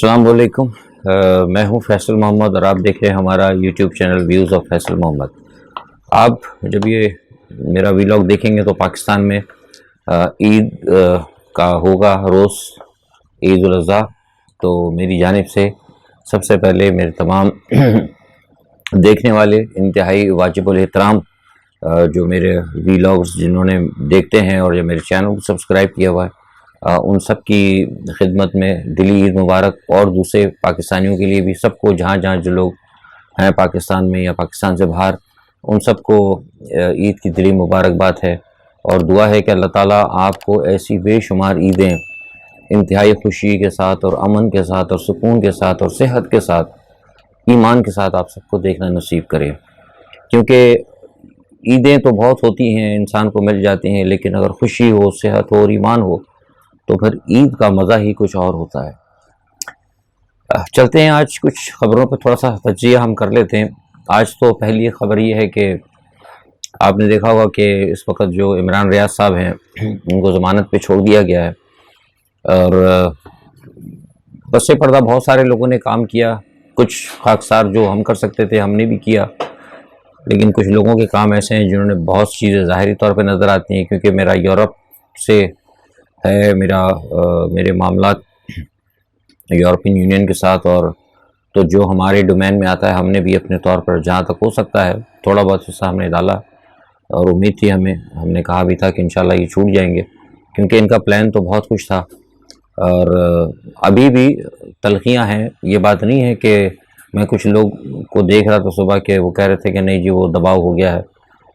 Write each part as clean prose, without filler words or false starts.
السلام علیکم، میں ہوں فیصل محمد اور آپ دیکھ رہے ہیں ہمارا YouTube channel views of Faisal Muhammad. آپ جب یہ میرا ویلاگ دیکھیں گے تو پاکستان میں عید کا ہوگا روز، عید الاضحیٰ۔ تو میری جانب سے سب سے پہلے میرے تمام دیکھنے والے انتہائی واجب الاحترام جو میرے ویلاگز جنہوں نے دیکھتے ہیں اور جو میرے چینل کو سبسکرائب کیا ہوا ہے، ان سب کی خدمت میں دلی عید مبارک، اور دوسرے پاکستانیوں کے لیے بھی، سب کو جہاں جہاں جو لوگ ہیں پاکستان میں یا پاکستان سے باہر، ان سب کو عید کی دلی مبارکباد ہے، اور دعا ہے کہ اللہ تعالیٰ آپ کو ایسی بے شمار عیدیں انتہائی خوشی کے ساتھ اور امن کے ساتھ اور سکون کے ساتھ اور صحت کے ساتھ، ایمان کے ساتھ آپ سب کو دیکھنا نصیب کرے۔ کیونکہ عیدیں تو بہت ہوتی ہیں، انسان کو مل جاتی ہیں، لیکن اگر خوشی ہو، صحت ہو اور ایمان ہو تو پھر عید کا مزہ ہی کچھ اور ہوتا ہے۔ چلتے ہیں آج کچھ خبروں پہ تھوڑا سا تجزیہ ہم کر لیتے ہیں۔ آج تو پہلی خبر یہ ہے کہ آپ نے دیکھا ہوگا کہ اس وقت جو عمران ریاض صاحب ہیں ان کو ضمانت پہ چھوڑ دیا گیا ہے، اور پس پردہ بہت سارے لوگوں نے کام کیا، کچھ خاکسار جو ہم کر سکتے تھے ہم نے بھی کیا، لیکن کچھ لوگوں کے کام ایسے ہیں جنہوں نے بہت چیزیں ظاہری طور پہ نظر آتی ہیں، کیونکہ میرا یورپ سے ہے، میرے معاملات یورپین یونین کے ساتھ، اور تو جو ہمارے ڈومین میں آتا ہے ہم نے بھی اپنے طور پر جہاں تک ہو سکتا ہے تھوڑا بہت حصہ ہم نے ڈالا، اور امید تھی ہم نے کہا بھی تھا کہ انشاءاللہ یہ چھوٹ جائیں گے، کیونکہ ان کا پلان تو بہت کچھ تھا، اور ابھی بھی تلخیاں ہیں۔ یہ بات نہیں ہے کہ میں کچھ لوگ کو دیکھ رہا تھا صبح کہ وہ کہہ رہے تھے کہ نہیں جی وہ دباؤ ہو گیا ہے،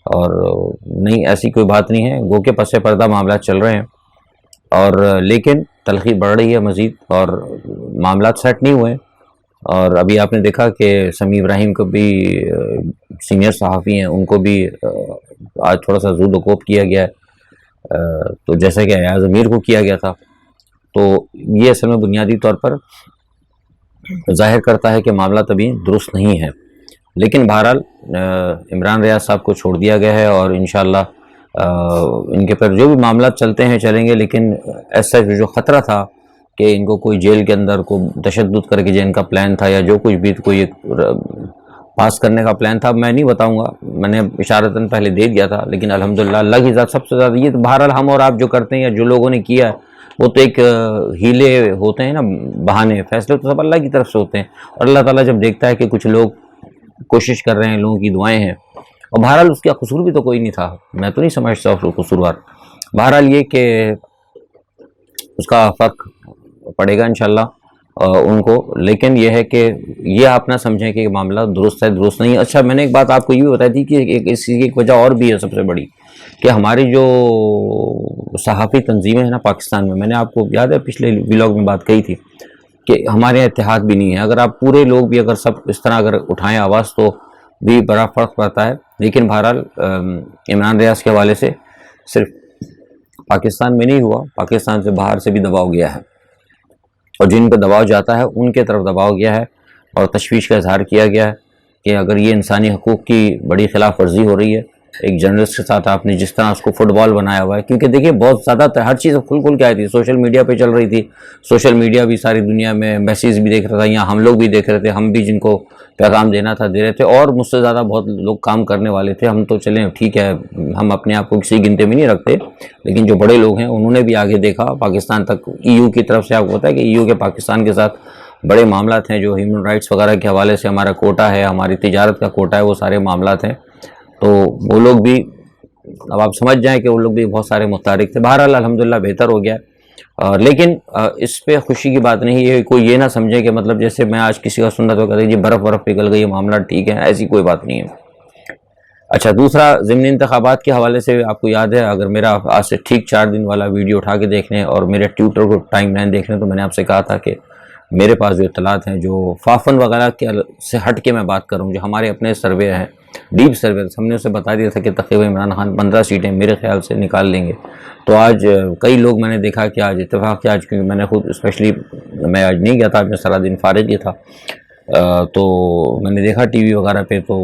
اور نہیں، ایسی کوئی بات نہیں ہے، گو کہ پس پردہ معاملات چل رہے ہیں، اور لیکن تلخی بڑھ رہی ہے مزید، اور معاملات سیٹ نہیں ہوئے۔ اور ابھی آپ نے دیکھا کہ سمیع ابراہیم کو بھی، سینئر صحافی ہیں، ان کو بھی آج تھوڑا سا زود و کوب کیا گیا ہے، تو جیسا کہ ایاز امیر کو کیا گیا تھا۔ تو یہ اصل میں بنیادی طور پر ظاہر کرتا ہے کہ معاملات ابھی درست نہیں ہے، لیکن بہرحال عمران ریاض صاحب کو چھوڑ دیا گیا ہے، اور انشاءاللہ ان کے پر جو بھی معاملات چلتے ہیں چلیں گے، لیکن ایسا جو خطرہ تھا کہ ان کو کوئی جیل کے اندر کو تشدد کر کے جو ان کا پلان تھا یا جو کچھ بھی کوئی پاس کرنے کا پلان تھا، میں نہیں بتاؤں گا، میں نے اشارتاً پہلے دے دیا تھا، لیکن الحمدللہ اللہ کی ذات سب سے زیادہ، یہ تو بہرحال ہم اور آپ جو کرتے ہیں یا جو لوگوں نے کیا ہے وہ تو ایک ہیلے ہوتے ہیں نا، بہانے، فیصلے تو سب اللہ کی طرف سے ہوتے ہیں، اور اللہ تعالیٰ جب دیکھتا ہے کہ کچھ لوگ کوشش کر رہے ہیں، لوگوں کی دعائیں ہیں، اور بہرحال اس کا قصور بھی تو کوئی نہیں تھا، میں تو نہیں سمجھتا اس کو قصوروار، بہرحال یہ کہ اس کا فرق پڑے گا انشاءاللہ ان کو، لیکن یہ ہے کہ یہ آپ نہ سمجھیں کہ معاملہ درست ہے درست نہیں ہے۔ اچھا، میں نے ایک بات آپ کو یہ بھی بتائی تھی کہ اس کی ایک وجہ اور بھی ہے سب سے بڑی، کہ ہماری جو صحافی تنظیمیں ہیں نا پاکستان میں نے آپ کو یاد ہے پچھلے ویلاگ میں بات کہی تھی کہ ہمارے یہاں اتحاد بھی نہیں ہے، اگر آپ پورے لوگ بھی اگر سب اس طرح اگر اٹھائیں آواز تو بھی بڑا فرق پڑتا ہے، لیکن بہرحال عمران ریاض کے حوالے سے صرف پاکستان میں نہیں ہوا، پاکستان سے باہر سے بھی دباؤ گیا ہے، اور جن پہ دباؤ جاتا ہے ان کے طرف دباؤ گیا ہے، اور تشویش کا اظہار کیا گیا ہے کہ اگر یہ انسانی حقوق کی بڑی خلاف ورزی ہو رہی ہے، ایک جرنلسٹ کے ساتھ آپ نے جس طرح اس کو فٹ بال بنایا ہوا ہے، کیونکہ دیکھیے بہت زیادہ ہر چیز کھل کے آئی تھی، سوشل میڈیا پہ چل رہی تھی، سوشل میڈیا بھی ساری دنیا میں میسیج بھی دیکھ رہا تھا، یہاں ہم لوگ بھی دیکھ رہے تھے، ہم بھی جن کو پیغام دینا تھا دے رہے تھے، اور مجھ سے زیادہ بہت لوگ کام کرنے والے تھے، ہم تو چلیں ٹھیک ہے، ہم اپنے آپ کو کسی گنتے میں نہیں رکھتے، لیکن جو بڑے لوگ ہیں انہوں نے بھی آگے دیکھا پاکستان تک، ای یو کی طرف سے آپ کو پتا ہے کہ ای یو کے پاکستان کے ساتھ بڑے معاملات ہیں، جو ہیومن رائٹس وغیرہ کے حوالے سے ہمارا کوٹا ہے، ہماری تجارت کا کوٹا ہے، وہ سارے معاملات ہیں، تو وہ لوگ بھی اب آپ سمجھ جائیں کہ وہ لوگ بھی بہت سارے متحرک تھے، بہرحال الحمدللہ بہتر ہو گیا، لیکن اس پہ خوشی کی بات نہیں ہے، کوئی یہ نہ سمجھے کہ مطلب جیسے میں آج کسی کا سننا تو کہتے ہیں جی برف پگھل گئی، معاملہ ٹھیک ہے، ایسی کوئی بات نہیں ہے۔ اچھا، دوسرا ضمن انتخابات کے حوالے سے آپ کو یاد ہے، اگر میرا آج سے ٹھیک 4 دن والا ویڈیو اٹھا کے دیکھ لیں اور میرے ٹویٹر کو ٹائم لائن دیکھ لیں، تو میں نے آپ سے کہا تھا کہ میرے پاس جو اطلاعات ہیں، جو فافن وغیرہ کے سے ہٹ کے میں بات کروں، جو ہمارے اپنے سروے ہیں، ڈیپ سروے، ہم نے اسے بتا دیا تھا کہ تقریباً عمران خان 15 سیٹیں میرے خیال سے نکال لیں گے، تو آج کئی لوگ میں نے دیکھا کہ آج اتفاق کیا، آج کیونکہ میں نے خود اسپیشلی میں آج نہیں گیا تھا، میں سارا دن فارغ ہی تھا، تو میں نے دیکھا ٹی وی وغیرہ پہ تو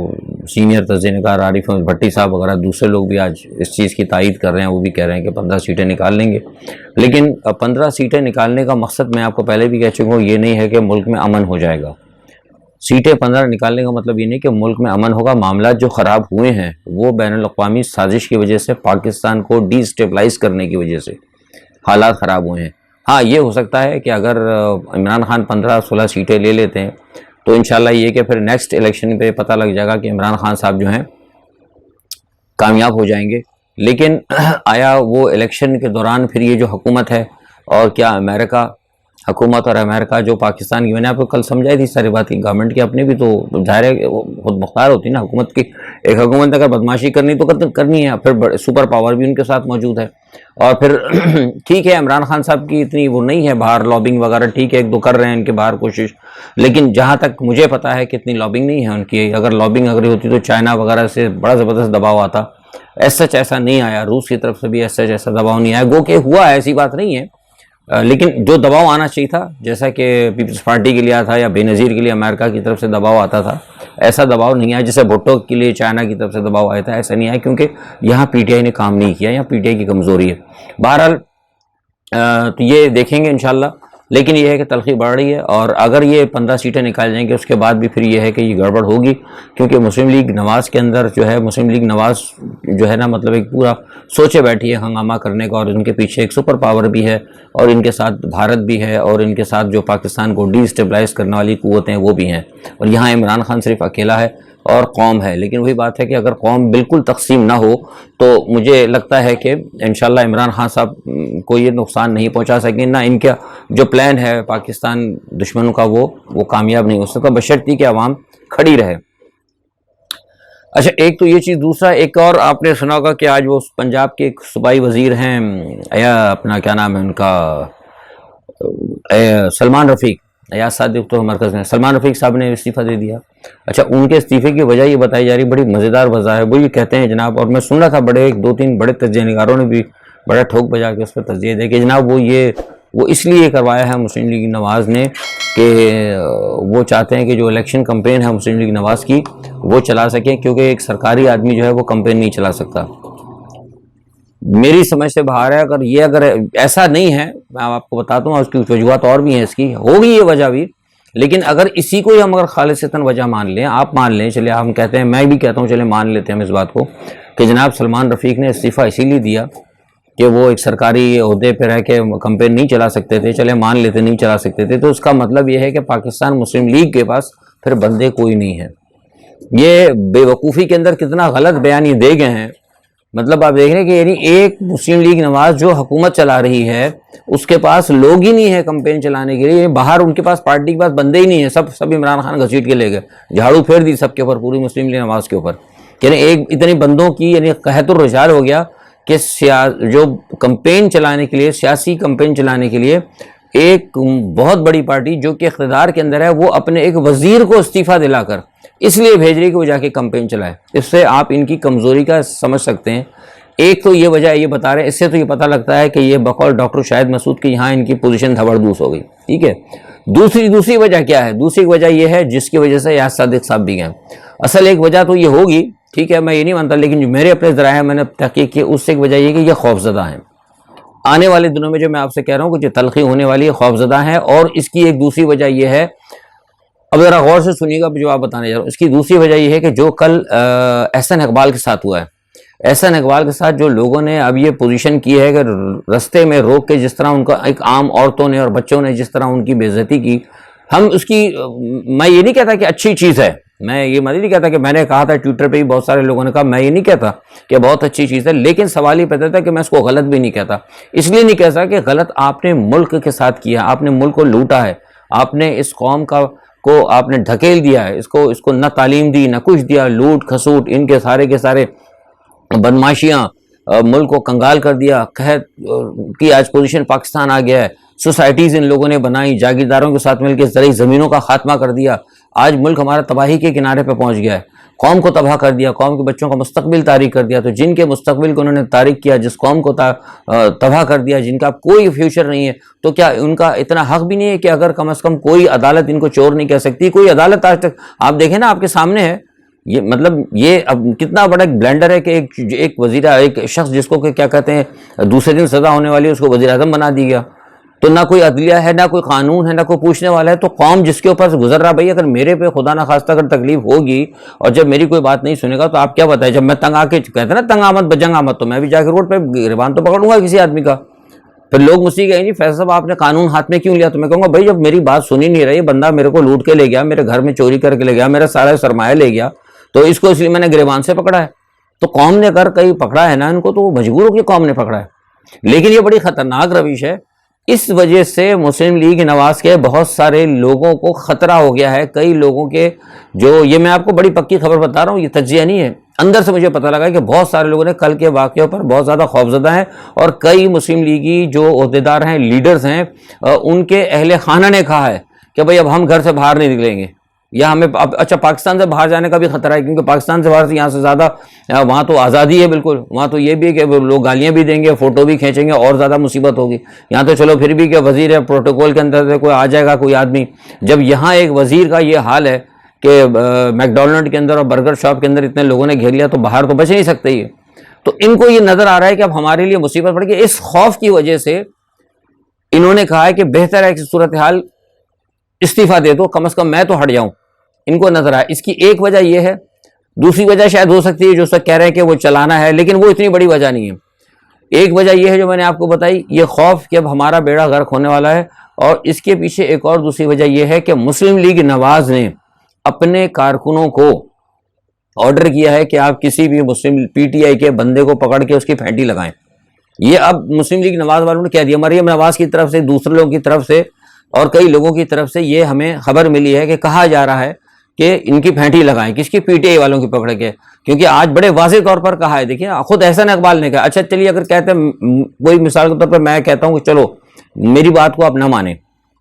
سینئر تجزیہ نگار عارف احمد بھٹی صاحب وغیرہ دوسرے لوگ بھی آج اس چیز کی تائید کر رہے ہیں، وہ بھی کہہ رہے ہیں کہ 15 سیٹیں نکال لیں گے. لیکن 15 سیٹیں نکالنے کا مقصد میں آپ کو پہلے بھی کہہ چکا ہوں، یہ نہیں ہے کہ ملک میں امن ہو جائے گا. سیٹیں 15 نکالنے کا مطلب یہ نہیں کہ ملک میں امن ہوگا. معاملات جو خراب ہوئے ہیں وہ بین الاقوامی سازش کی وجہ سے، پاکستان کو ڈی اسٹیبلائز کرنے کی وجہ سے حالات خراب ہوئے ہیں. ہاں یہ ہو سکتا ہے کہ اگر عمران خان 15-16 سیٹیں لے لیتے ہیں تو انشاءاللہ یہ کہ پھر نیکسٹ الیکشن پہ پتہ لگ جائے گا کہ عمران خان صاحب جو ہیں کامیاب ہو جائیں گے. لیکن آیا وہ الیکشن کے دوران پھر یہ جو حکومت ہے، اور کیا امریکہ حکومت اور امریکہ جو پاکستان کی، میں نے آپ کو کل سمجھائی تھی ساری بات کی، گورنمنٹ کی اپنے بھی تو ظاہر ہے خود مختار ہوتی ہے نا حکومت کی. ایک حکومت اگر بدماشی کرنی تو کرنی ہے، پھر سپر پاور بھی ان کے ساتھ موجود ہے. اور پھر ٹھیک ہے عمران خان صاحب کی اتنی وہ نہیں ہے باہر لابنگ وغیرہ، ٹھیک ہے ایک دو کر رہے ہیں ان کے باہر کوشش، لیکن جہاں تک مجھے پتا ہے کہ اتنی لابنگ نہیں ہے ان کی. اگر لابنگ اگر ہوتی تو چائنا وغیرہ سے بڑا زبردست دباؤ آتا. ایسا نہیں آیا، روس کی طرف سے بھی ایسا دباؤ نہیں آیا. گو کہ ہوا ہے، ایسی بات نہیں ہے، لیکن جو دباؤ آنا چاہیے تھا، جیسا کہ پیپلز پارٹی کے لیے تھا یا بے نظیر کے لیے امریکہ کی طرف سے دباؤ آتا تھا، ایسا دباؤ نہیں آیا. جیسے بھٹو کے لیے چائنا کی طرف سے دباؤ آیا تھا، ایسا نہیں آیا، کیونکہ یہاں پی ٹی آئی نے کام نہیں کیا، یہاں پی ٹی آئی کی کمزوری ہے. بہرحال تو یہ دیکھیں گے انشاءاللہ. لیکن یہ ہے کہ تلخی بڑھ رہی ہے، اور اگر یہ 15 سیٹیں نکال جائیں گے اس کے بعد بھی پھر یہ ہے کہ یہ گڑبڑ ہوگی، کیونکہ مسلم لیگ نواز کے اندر جو ہے، مسلم لیگ نواز جو ہے نا، مطلب ایک پورا سوچے بیٹھی ہے ہنگامہ کرنے کا، اور ان کے پیچھے ایک سپر پاور بھی ہے، اور ان کے ساتھ بھارت بھی ہے، اور ان کے ساتھ جو پاکستان کو ڈی اسٹیبلائز کرنے والی قوتیں وہ بھی ہیں. اور یہاں عمران خان صرف اکیلا ہے اور قوم ہے. لیکن وہی بات ہے کہ اگر قوم بالکل تقسیم نہ ہو تو مجھے لگتا ہے کہ انشاءاللہ عمران خان صاحب کو یہ نقصان نہیں پہنچا سکیں، نہ ان کا جو پلان ہے پاکستان دشمنوں کا وہ کامیاب نہیں ہو سکتا، بشرطی کہ عوام کھڑی رہے. اچھا ایک تو یہ چیز، دوسرا ایک اور آپ نے سنا ہوگا کہ آج وہ پنجاب کے ایک صوبائی وزیر ہیں، اپنا کیا نام ہے ان کا، سلمان رفیق، ایاز صادق تو مرکز میں، سلمان رفیق صاحب نے استعفیٰ دے دیا. اچھا ان کے استعفے کی وجہ یہ بتائی جا رہی، بڑی مزیدار وجہ ہے. وہ یہ کہتے ہیں جناب، اور میں سن رہا تھا بڑے 2-3 بڑے تجزیہ نگاروں نے بھی بڑا ٹھوک بجا کے اس پہ تجزیہ دے کہ جناب وہ اس لیے کروایا ہے مسلم لیگ نواز نے کہ وہ چاہتے ہیں کہ جو الیکشن کمپین ہے مسلم لیگ نواز کی وہ چلا سکیں، کیونکہ ایک سرکاری آدمی جو ہے وہ کمپین نہیں چلا سکتا. میری سمجھ سے باہر ہے. اگر ایسا نہیں ہے، میں آپ کو بتاتا ہوں، اس کی وجوہات اور بھی ہیں، اس کی ہوگی یہ وجہ بھی، لیکن اگر اسی کو ہی ہم اگر خالصتاً وجہ مان لیں، آپ مان لیں، چلے ہم کہتے ہیں، میں بھی کہتا ہوں چلے مان لیتے ہیں ہم اس بات کو کہ جناب سلمان رفیق نے استعفیٰ اسی لیے دیا کہ وہ ایک سرکاری عہدے پہ رہ کے کمپین نہیں چلا سکتے تھے، چلے مان لیتے نہیں چلا سکتے تھے، تو اس کا مطلب یہ ہے کہ پاکستان مسلم لیگ کے پاس پھر بندے کوئی نہیں ہے. یہ بے وقوفی کے اندر کتنا غلط بیان یہ دے گئے ہیں. مطلب آپ دیکھ رہے ہیں کہ یعنی ایک مسلم لیگ نواز جو حکومت چلا رہی ہے اس کے پاس لوگ ہی نہیں ہے کمپین چلانے کے لیے، باہر ان کے پاس پارٹی کے پاس بندے ہی نہیں ہیں، سب عمران خان گھسیٹ کے لے گئے، جھاڑو پھیر دی سب کے اوپر، پوری مسلم لیگ نواز کے اوپر. یعنی ایک اتنے بندوں کی یعنی قحط الرجال ہو گیا کہ جو کمپین چلانے کے لیے، سیاسی کمپین چلانے کے لیے ایک بہت بڑی پارٹی جو کہ اقتدار کے اندر ہے، وہ اپنے ایک وزیر کو استعفیٰ دلا کر اس لیے بھیج رہی کہ وہ جا کے کمپین چلائے. اس سے آپ ان کی کمزوری کا سمجھ سکتے ہیں. ایک تو یہ وجہ یہ بتا رہے ہیں، اس سے تو یہ پتہ لگتا ہے کہ یہ بقول ڈاکٹر شاہد مسعود کی یہاں ان کی پوزیشن دھبڑدوس ہو گئی. ٹھیک ہے، دوسری وجہ کیا ہے؟ دوسری وجہ یہ ہے جس کی وجہ سے ایاز صادق صاحب بھی گئے. اصل ایک وجہ تو یہ ہوگی، ٹھیک ہے، میں یہ نہیں مانتا، لیکن جو میرے اپنے ذرائع میں نے تحقیق کی اس سے ایک وجہ یہ کہ یہ خوفزدہ ہیں. آنے والے دنوں میں جو میں آپ سے کہہ رہا ہوں کہ جو تلخی ہونے والی ہے خوفزدہ ہیں. اور اس کی ایک دوسری وجہ یہ ہے، اب ذرا غور سے سنیے گا جو آپ بتانے جا رہا ہوں. اس کی دوسری وجہ یہ ہے کہ جو کل احسن اقبال کے ساتھ ہوا ہے، احسن اقبال کے ساتھ جو لوگوں نے اب یہ پوزیشن کی ہے کہ رستے میں روک کے جس طرح ان کا ایک عام عورتوں نے اور بچوں نے جس طرح ان کی بے عزتی کی، ہم اس کی، میں یہ نہیں کہتا کہ اچھی چیز ہے، میں یہ نہیں کہتا کہ میں نے کہا تھا ٹویٹر پہ بھی بہت سارے لوگوں نے کہا، میں یہ نہیں کہتا کہ بہت اچھی چیز ہے، لیکن سوال یہ پیدا تھا کہ میں اس کو غلط بھی نہیں کہتا. اس لیے نہیں کہتا کہ غلط آپ نے ملک کے ساتھ کیا، آپ نے ملک کو لوٹا ہے، آپ نے اس قوم کو آپ نے ڈھکیل دیا ہے، اس کو نہ تعلیم دی نہ کچھ دیا، لوٹ کھسوٹ ان کے سارے بدماشیاں، ملک کو کنگال کر دیا، قحط کی آج پوزیشن پاکستان آ گیا ہے. سوسائٹیز ان لوگوں نے بنائی، جاگیرداروں کے ساتھ مل کے زرعی زمینوں کا خاتمہ کر دیا، آج ملک ہمارا تباہی کے کنارے پہ پہنچ گیا ہے. قوم کو تباہ کر دیا، قوم کے بچوں کا مستقبل تاریک کر دیا. تو جن کے مستقبل کو انہوں نے تاریک کیا، جس قوم کو تباہ کر دیا، جن کا کوئی فیوچر نہیں ہے، تو کیا ان کا اتنا حق بھی نہیں ہے کہ اگر کم از کم کوئی عدالت ان کو چور نہیں کہہ سکتی؟ کوئی عدالت آج تک آپ دیکھیں نا، آپ کے سامنے ہے یہ، مطلب یہ اب کتنا بڑا ایک بلینڈر ہے کہ ایک وزیر، ایک شخص جس کو کہ کیا کہتے ہیں دوسرے دن سزا ہونے والی ہے، اس کو وزیر اعظم بنا دی گیا. تو نہ کوئی عدلیہ ہے، نہ کوئی قانون ہے، نہ کوئی پوچھنے والا ہے. تو قوم جس کے اوپر سے گزر رہا، بھائی اگر میرے پہ خدا نہ خواستہ اگر تکلیف ہوگی اور جب میری کوئی بات نہیں سنے گا تو آپ کیا بتائیں؟ جب میں تنگ آ کے کہتے ہیں نا تنگ آمد بجنگ آمد، تو میں بھی جا کے روڈ پہ گریبان تو پکڑوں گا کسی آدمی کا. پھر لوگ مجھ سے کہیں جی فیصل صاحب آپ نے قانون ہاتھ میں کیوں لیا؟ تو میں کہوں گا بھائی جب میری بات سنی نہیں رہی، بندہ میرے کو لوٹ کے لے گیا، میرے گھر میں چوری کر کے لے گیا، میرا سارا سرمایہ لے گیا، تو اس کو اس لیے میں نے گریبان سے پکڑا ہے. تو قوم نے اگر کہیں پکڑا ہے نا ان کو، تو وہ مجبور ہو کے قوم نے پکڑا ہے. لیکن یہ بڑی خطرناک روش ہے. اس وجہ سے مسلم لیگ نواز کے بہت سارے لوگوں کو خطرہ ہو گیا ہے. کئی لوگوں کے جو، یہ میں آپ کو بڑی پکی خبر بتا رہا ہوں، یہ تجزیہ نہیں ہے، اندر سے مجھے پتہ لگا کہ بہت سارے لوگوں نے کل کے واقعوں پر بہت زیادہ خوفزدہ ہیں. اور کئی مسلم لیگی جو عہدیدار ہیں، لیڈرز ہیں، ان کے اہل خانہ نے کہا ہے کہ بھئی اب ہم گھر سے باہر نہیں نکلیں گے، یا ہمیں اچھا پاکستان سے باہر جانے کا بھی خطرہ ہے، کیونکہ پاکستان سے باہر سے یہاں سے زیادہ وہاں تو آزادی ہے بالکل، وہاں تو یہ بھی ہے کہ لوگ گالیاں بھی دیں گے، فوٹو بھی کھینچیں گے، اور زیادہ مصیبت ہوگی. یہاں تو چلو پھر بھی کہ وزیر ہے، پروٹوکول کے اندر سے کوئی آ جائے گا کوئی آدمی. جب یہاں ایک وزیر کا یہ حال ہے کہ میکڈونلڈ کے اندر اور برگر شاپ کے اندر اتنے لوگوں نے گھیر لیا، تو باہر تو بچ نہیں سکتے یہ. تو ان کو یہ نظر آ رہا ہے کہ اب ہمارے لیے مصیبت پڑ گئی. اس خوف کی وجہ سے انہوں نے کہا ہے کہ بہتر ہے کہ صورتحال استعفیٰ دے دو، کم از کم میں تو ہٹ جاؤں. ان کو نظر آیا. اس کی ایک وجہ یہ ہے، دوسری وجہ شاید ہو سکتی ہے جو سب کہہ رہے ہیں کہ وہ چلانا ہے، لیکن وہ اتنی بڑی وجہ نہیں ہے. ایک وجہ یہ ہے جو میں نے آپ کو بتائی، یہ خوف کہ اب ہمارا بیڑا غرق ہونے والا ہے. اور اس کے پیچھے ایک اور دوسری وجہ یہ ہے کہ مسلم لیگ نواز نے اپنے کارکنوں کو آرڈر کیا ہے کہ آپ کسی بھی مسلم پی ٹی آئی کے بندے کو پکڑ کے اس کی پھینٹی لگائیں. یہ اب مسلم لیگ نواز والوں نے کہہ دیا. مریم نواز کی طرف سے، دوسرے لوگوں کی طرف سے اور کئی لوگوں کی طرف سے یہ ہمیں خبر ملی ہے کہ کہا جا رہا ہے کہ ان کی پھینٹی لگائیں. کس کی؟ پی ٹی آئی والوں کی پکڑ کے. کیونکہ آج بڑے واضح طور پر کہا ہے، دیکھیں خود احسن اقبال نے کہا. اچھا چلیے اگر کہتے ہیں، کوئی مثال کے طور پر میں کہتا ہوں کہ چلو میری بات کو آپ نہ مانیں،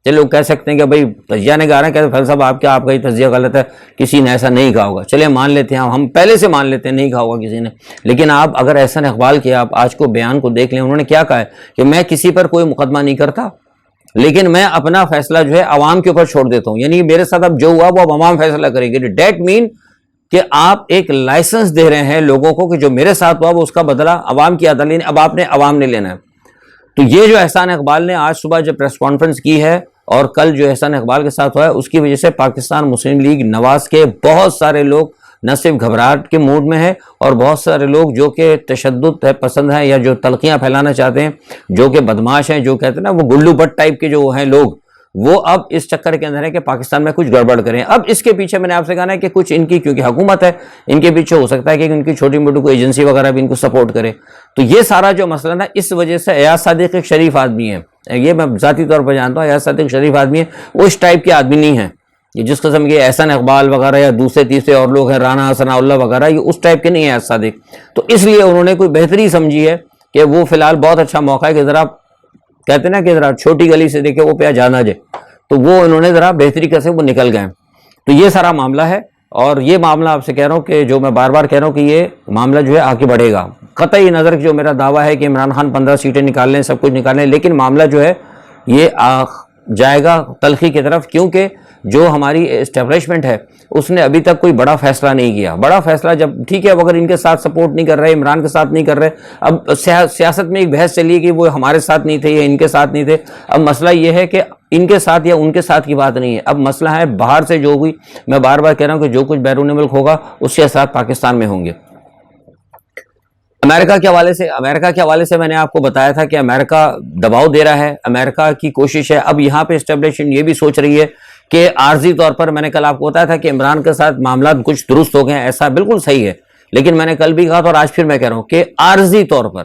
چلے لوگ کہہ سکتے ہیں کہ بھائی تجزیہ نے کہا رہے ہیں، کہتے فیصل صاحب آپ کا یہ تجزیہ غلط ہے، کسی نے ایسا نہیں کہا ہوگا. چلے مان لیتے ہیں، ہم پہلے سے مان لیتے ہیں نہیں کہا ہوگا کسی نے. لیکن آپ اگر احسن اقبال کے آپ آج کو بیان کو دیکھ لیں، انہوں نے کیا کہا ہے کہ میں کسی پر کوئی مقدمہ نہیں کرتا، لیکن میں اپنا فیصلہ جو ہے عوام کے اوپر چھوڑ دیتا ہوں. یعنی میرے ساتھ اب جو ہوا وہ اب عوام فیصلہ کریں گے. ڈیٹ مین کہ آپ ایک لائسنس دے رہے ہیں لوگوں کو کہ جو میرے ساتھ ہوا وہ اس کا بدلہ عوام کی عدالت اب عوام نے لینا ہے. تو یہ جو احسان اقبال نے آج صبح جو پریس کانفرنس کی ہے اور کل جو احسان اقبال کے ساتھ ہوا ہے، اس کی وجہ سے پاکستان مسلم لیگ نواز کے بہت سارے لوگ نہ صرف گھبراہٹ کے موڈ میں ہیں، اور بہت سارے لوگ جو کہ تشدد پسند ہیں یا جو تلخیاں پھیلانا چاہتے ہیں، جو کہ بدماش ہیں، جو کہتے ہیں نا وہ گلو بٹ ٹائپ کے جو ہیں لوگ، وہ اب اس چکر کے اندر ہے کہ پاکستان میں کچھ گڑبڑ کریں. اب اس کے پیچھے میں نے آپ سے کہا ہے کہ کچھ ان کی، کیونکہ حکومت ہے، ان کے پیچھے ہو سکتا ہے کہ ان کی چھوٹی موٹی کوئی ایجنسی وغیرہ بھی ان کو سپورٹ کرے. تو یہ سارا جو مسئلہ نا، اس وجہ سے ایاز صادق ایک شریف آدمی ہے، یہ میں ذاتی طور پر جانتا ہوں، ایاز صادق شریف آدمی ہے، وہ اس ٹائپ کے آدمی نہیں ہے. یہ جس قسم کے احسن اقبال وغیرہ یا دوسرے تیسرے اور لوگ ہیں، رانا ثناء اللہ وغیرہ، یہ اس ٹائپ کے نہیں ہیں ایاز صادق. تو اس لیے انہوں نے کوئی بہتری سمجھی ہے کہ وہ فی الحال بہت اچھا موقع ہے کہ ذرا کہتے ہیں نا کہ ذرا چھوٹی گلی سے دیکھے وہ پیا جانا جائے، تو وہ انہوں نے ذرا بہتری کیسے وہ نکل گئے. تو یہ سارا معاملہ ہے، اور یہ معاملہ آپ سے کہہ رہا ہوں کہ جو میں بار بار کہہ رہا ہوں کہ یہ معاملہ جو ہے آگے بڑھے گا. قطعی نظر جو میرا دعویٰ ہے کہ عمران خان 15 سیٹیں نکال لیں، سب کچھ نکال لیں، لیکن معاملہ جو ہے یہ جائے گا تلخی کی طرف، کیونکہ جو ہماری اسٹیبلشمنٹ ہے اس نے ابھی تک کوئی بڑا فیصلہ نہیں کیا. بڑا فیصلہ جب ٹھیک ہے اگر ان کے ساتھ سپورٹ نہیں کر رہے، عمران کے ساتھ نہیں کر رہے، اب سیاست میں ایک بحث چلی کہ وہ ہمارے ساتھ نہیں تھے یا ان کے ساتھ نہیں تھے. اب مسئلہ یہ ہے کہ ان کے ساتھ یا ان کے ساتھ کی بات نہیں ہے، اب مسئلہ ہے باہر سے جو ہوئی. میں بار بار کہہ رہا ہوں کہ جو کچھ بیرون ملک ہوگا اس کے ساتھ پاکستان میں ہوں گے. امریکہ کے حوالے سے میں نے آپ کو بتایا تھا کہ امریکہ دباؤ دے رہا ہے، امریکہ کی کوشش ہے. اب یہاں پہ اسٹیبلشمنٹ یہ بھی سوچ رہی ہے کہ عارضی طور پر، میں نے کل آپ کو بتایا تھا کہ عمران کے ساتھ معاملات کچھ درست ہو گئے ہیں، ایسا بالکل صحیح ہے، لیکن میں نے کل بھی کہا تھا اور آج پھر میں کہہ رہا ہوں کہ عارضی طور پر،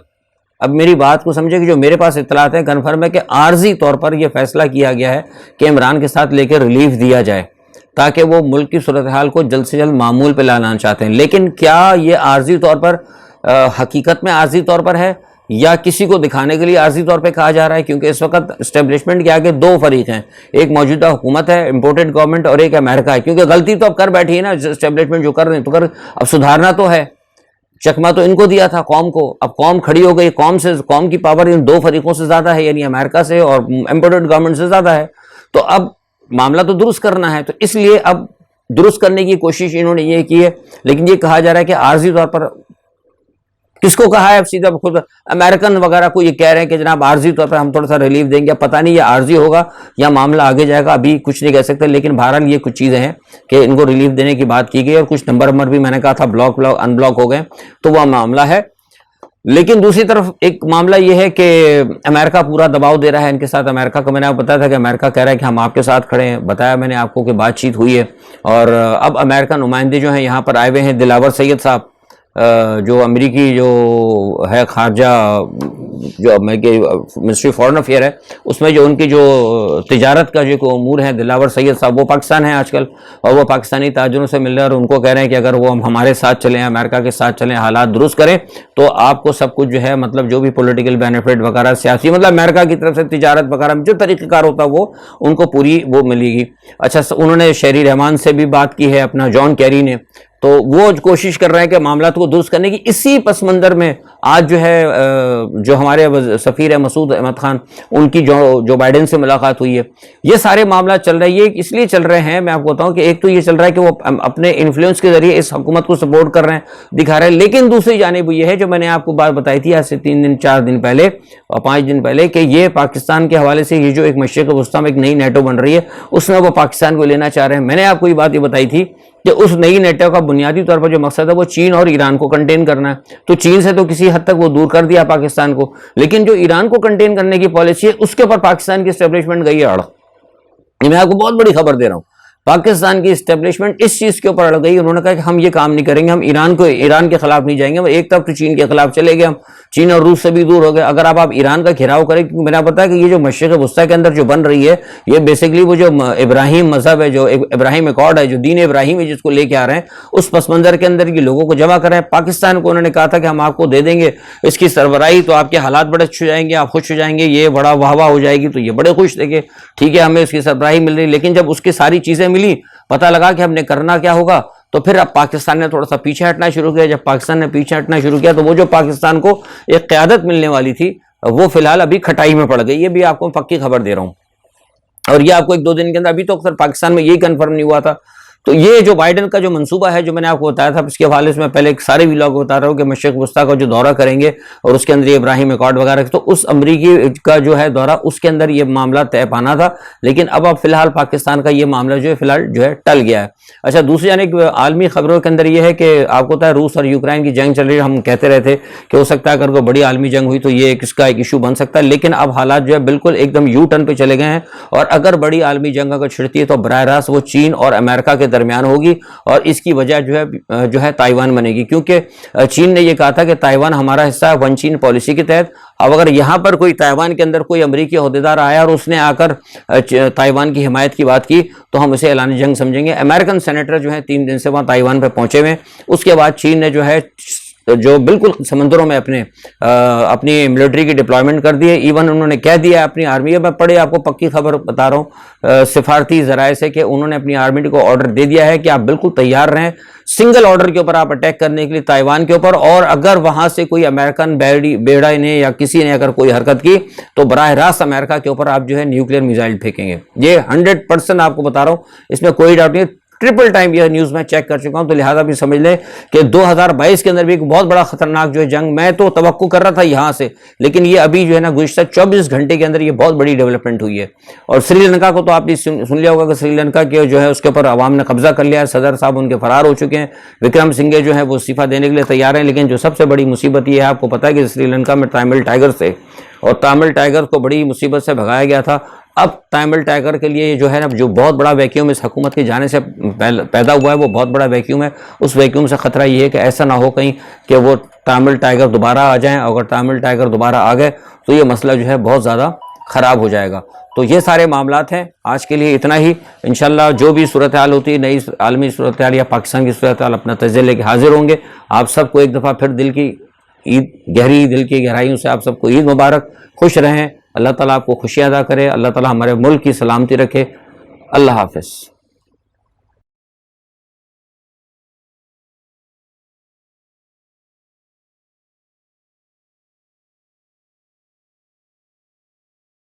اب میری بات کو سمجھے کہ جو میرے پاس اطلاعات ہیں کنفرم ہے کہ عارضی طور پر یہ فیصلہ کیا گیا ہے کہ عمران کے ساتھ لے کے ریلیف دیا جائے، تاکہ وہ ملک کی صورتحال کو جلد سے جلد معمول پہ لانا چاہتے ہیں. لیکن کیا یہ عارضی طور پر حقیقت میں عارضی طور پر ہے یا کسی کو دکھانے کے لیے عارضی طور پہ کہا جا رہا ہے؟ کیونکہ اس وقت اسٹیبلشمنٹ کے آگے دو فریق ہیں، ایک موجودہ حکومت ہے امپورٹڈ گورنمنٹ اور ایک امریکہ ہے. کیونکہ غلطی تو اب کر بیٹھی ہے نا اسٹیبلشمنٹ جو کر رہے ہیں، تو اب سدھارنا تو ہے. چکمہ تو ان کو دیا تھا قوم کو، اب قوم کھڑی ہو گئی، قوم کی پاور ان دو فریقوں سے زیادہ ہے، یعنی امریکہ سے اور امپورٹڈ گورنمنٹ سے زیادہ ہے. تو اب معاملہ تو درست کرنا ہے، تو اس لیے اب درست کرنے کی کوشش انہوں نے یہ کی ہے. لیکن یہ کہا جا رہا ہے کہ عارضی طور پر کس کو کہا ہے؟ اب سیدھا خود امریکن وغیرہ کو یہ کہہ رہے ہیں کہ جناب عارضی طور پر ہم تھوڑا سا ریلیف دیں گے. پتہ نہیں یہ عارضی ہوگا یا معاملہ آگے جائے گا، ابھی کچھ نہیں کہہ سکتے. لیکن بہرحال یہ کچھ چیزیں ہیں کہ ان کو ریلیف دینے کی بات کی گئی، اور کچھ نمبر بھی میں نے کہا تھا بلاک ان بلاک ہو گئے، تو وہ معاملہ ہے. لیکن دوسری طرف ایک معاملہ یہ ہے کہ امریکہ پورا دباؤ دے رہا ہے ان کے ساتھ. امریکہ کو میں نے آپ بتایا تھا کہ امریکہ کہہ رہا ہے کہ ہم آپ کے ساتھ کھڑے ہیں. بتایا میں نے آپ کو کہ بات چیت ہوئی ہے، اور اب امریکہ نمائندے جو ہیں یہاں پر آئے ہوئے ہیں. دلاور سید صاحب جو امریکی جو ہے خارجہ جو منسٹری فارن افیئر ہے، اس میں جو ان کی جو تجارت کا جو امور ہیں، دلاور سید صاحب وہ پاکستان ہیں آج کل، اور وہ پاکستانی تاجروں سے مل رہے ہیں اور ان کو کہہ رہے ہیں کہ اگر وہ ہمارے ساتھ چلیں، امریکہ کے ساتھ چلیں، حالات درست کریں، تو آپ کو سب کچھ جو ہے مطلب جو بھی پولیٹیکل بینیفٹ وغیرہ سیاسی مطلب امریکہ کی طرف سے تجارت وغیرہ جو طریقہ کار ہوتا ہے وہ ان کو پوری وہ ملے گی. اچھا، انہوں نے شہری رحمان سے بھی بات کی ہے، اپنا جان کیری نے، تو وہ کوشش کر رہے ہیں کہ معاملات کو درست کرنے کی. اسی پس منظر میں آج جو ہے جو ہمارے سفیر ہے مسعود احمد خان، ان کی جو بائیڈن سے ملاقات ہوئی ہے. یہ سارے معاملات چل رہے ہیں. یہ اس لیے چل رہے ہیں، میں آپ کو بتاؤں کہ ایک تو یہ چل رہا ہے کہ وہ اپنے انفلوئنس کے ذریعے اس حکومت کو سپورٹ کر رہے ہیں، دکھا رہے ہیں. لیکن دوسری جانب یہ ہے جو میں نے آپ کو بات بتائی تھی آج سے 3 دن 4 دن پہلے اور 5 دن پہلے، کہ یہ پاکستان کے حوالے سے یہ جو ایک مشرق وسطیٰ میں ایک نئی نیٹو بن رہی ہے، اس میں وہ پاکستان کو لینا چاہ رہے ہیں. میں نے آپ کو یہ بات یہ بتائی تھی کہ اس نئی نیٹو کا بنیادی طور پر جو مقصد ہے وہ چین اور ایران کو کنٹین کرنا ہے. تو چین سے تو کسی حد تک وہ دور کر دیا پاکستان کو، لیکن جو ایران کو کنٹین کرنے کی پالیسی ہے اس کے اوپر پاکستان کی اسٹیبلشمنٹ گئی ہے اڑ. میں آپ کو بہت بڑی خبر دے رہا ہوں، پاکستان کی اسٹیبلشمنٹ اس چیز کے اوپر اڑ گئی. انہوں نے کہا کہ ہم یہ کام نہیں کریں گے، ہم ایران کے خلاف نہیں جائیں گے. ایک طرف تو چین کے خلاف چلے گئے، ہم چین اور روس سے بھی دور ہو گئے. اگر آپ ایران کا گھیراؤ کریں، کیونکہ میں نے بتایا کہ یہ جو مشرق وسطیٰ کے اندر جو بن رہی ہے، یہ بیسیکلی وہ جو ابراہیم مذہب ہے، جو ابراہیم ایکارڈ ہے، جو دین ابراہیم ہے جس کو لے کے آ رہے ہیں، اس پس منظر کے اندر یہ لوگوں کو جمع کر رہے ہیں. پاکستان کو انہوں نے کہا تھا کہ ہم آپ کو دے دیں گے اس کی سربراہی، تو آپ کے حالات بڑے اچھے ہو جائیں گے، آپ خوش ہو جائیں گے، یہ بڑا واہ واہ ہو جائے گی. تو یہ بڑے خوش تھے کہ ٹھیک ہے ہمیں اس کی سربراہی مل رہی. لیکن جب اس کی ساری چیزیں ملی، پتہ لگا کہ ہم نے کرنا کیا ہوگا، تو پھر اب پاکستان نے تھوڑا سا پیچھے ہٹنا شروع کیا. جب پاکستان نے پیچھے ہٹنا شروع کیا تو وہ جو پاکستان کو ایک قیادت ملنے والی تھی وہ فی الحال ابھی کھٹائی میں پڑ گئی. یہ بھی آپ کو پکی خبر دے رہا ہوں، اور یہ آپ کو 1-2 دن کے اندر، ابھی تو اکثر پاکستان میں یہی کنفرم نہیں ہوا تھا. تو یہ جو بائیڈن کا جو منصوبہ ہے جو میں نے آپ کو بتایا تھا، اس کے حوالے سے میں پہلے سارے ویلاگ بتا رہا ہوں کہ مشرق وسطیٰ کا جو دورہ کریں گے اور اس کے اندر یہ ابراہیم ایکارڈ وغیرہ، تو اس امریکی کا جو ہے دورہ، اس کے اندر یہ معاملہ طے پانا تھا. لیکن اب فی الحال پاکستان کا یہ معاملہ جو ہے فی الحال جو ہے ٹل گیا ہے. اچھا، دوسری جانب عالمی خبروں کے اندر یہ ہے کہ آپ کو پتہ ہے روس اور یوکرائن کی جنگ چل رہی ہے. ہم کہتے رہے تھے کہ ہو سکتا ہے اگر کوئی بڑی عالمی جنگ ہوئی تو یہ اس کا ایک ایشو بن سکتا ہے. لیکن اب حالات جو ہے بالکل ایک دم یو ٹرن پہ چلے گئے ہیں، اور اگر بڑی عالمی جنگ اگر چھڑتی ہے تو براہ راست وہ چین اور امریکہ کے درمیان ہوگی، اور اس کی وجہ جو ہے تائیوان بنے گی. کیونکہ چین نے یہ کہا تھا کہ تائیوان ہمارا حصہ ہے ون چین پالیسی کے تحت. اب اگر یہاں پر کوئی تائیوان کے اندر کوئی امریکی عہدیدار آیا اور اس نے آ کر تائیوان کی حمایت کی بات کی تو ہم اسے اعلان جنگ سمجھیں گے. امریکن سینیٹر جو ہیں 3 دن سے وہاں تائیوان پہ پہنچے ہوئے ہیں. اس کے بعد چین نے جو ہے جو بالکل سمندروں میں اپنی ملٹری کی ڈپلائمنٹ کر دی ہے. ایون انہوں نے کہہ دیا اپنی آرمی، میں پڑھے آپ کو پکی خبر بتا رہا ہوں سفارتی ذرائع سے، کہ انہوں نے اپنی آرمی کو آرڈر دے دیا ہے کہ آپ بالکل تیار رہیں سنگل آرڈر کے اوپر آپ اٹیک کرنے کے لیے تائیوان کے اوپر. اور اگر وہاں سے کوئی امریکن بیڑا نے یا کسی نے اگر کوئی حرکت کی تو براہ راست امریکہ کے اوپر آپ جو ہے نیوکلیر میزائل پھینکیں گے. یہ 100% آپ کو بتا رہا ہوں، اس میں کوئی ڈاؤٹ نہیں. ٹرپل ٹائم یہ نیوز میں چیک کر چکا ہوں، تو لہٰذا بھی سمجھ لیں کہ 2022 کے اندر بھی ایک بہت بڑا خطرناک جو ہے جنگ میں تو توقع کر رہا تھا یہاں سے، لیکن یہ ابھی جو ہے نا گزشتہ 24 گھنٹے کے اندر یہ بہت بڑی ڈیولپمنٹ ہوئی ہے. اور سری لنکا کو تو آپ نے سن لیا ہوگا کہ سری لنکا کے جو ہے اس کے اوپر عوام نے قبضہ کر لیا ہے. صدر صاحب ان کے فرار ہو چکے ہیں. وکرم سنگھے جو ہے وہ استعفیٰ دینے کے لیے تیار ہیں. لیکن جو سب سے بڑی مصیبت یہ ہے، آپ کو پتہ ہے کہ سری لنکا میں تامل ٹائگر سے، اور تامل ٹائگر کو بڑی مصیبت سے بھگایا گیا تھا. اب تامل ٹائگر کے لیے جو ہے نا جو بہت بڑا ویکیوم اس حکومت کی جانے سے پیدا ہوا ہے، وہ بہت بڑا ویکیوم ہے. اس ویکیوم سے خطرہ یہ ہے کہ ایسا نہ ہو کہیں کہ وہ تامل ٹائگر دوبارہ آ جائیں. اگر تامل ٹائگر دوبارہ آ گئے تو یہ مسئلہ جو ہے بہت زیادہ خراب ہو جائے گا. تو یہ سارے معاملات ہیں آج کے لیے اتنا ہی. انشاءاللہ جو بھی صورتحال ہوتی ہے، نئی عالمی صورتحال یا پاکستان کی صورتحال، اپنا تجزیہ لے کے حاضر ہوں گے. آپ سب کو ایک دفعہ پھر دل کی عید گہری دل کی گہرائیوں سے آپ سب کو عید مبارک. خوش رہیں, اللہ تعالیٰ آپ کو خوشیاں عطا کرے, اللہ تعالیٰ ہمارے ملک کی سلامتی رکھے. اللہ حافظ.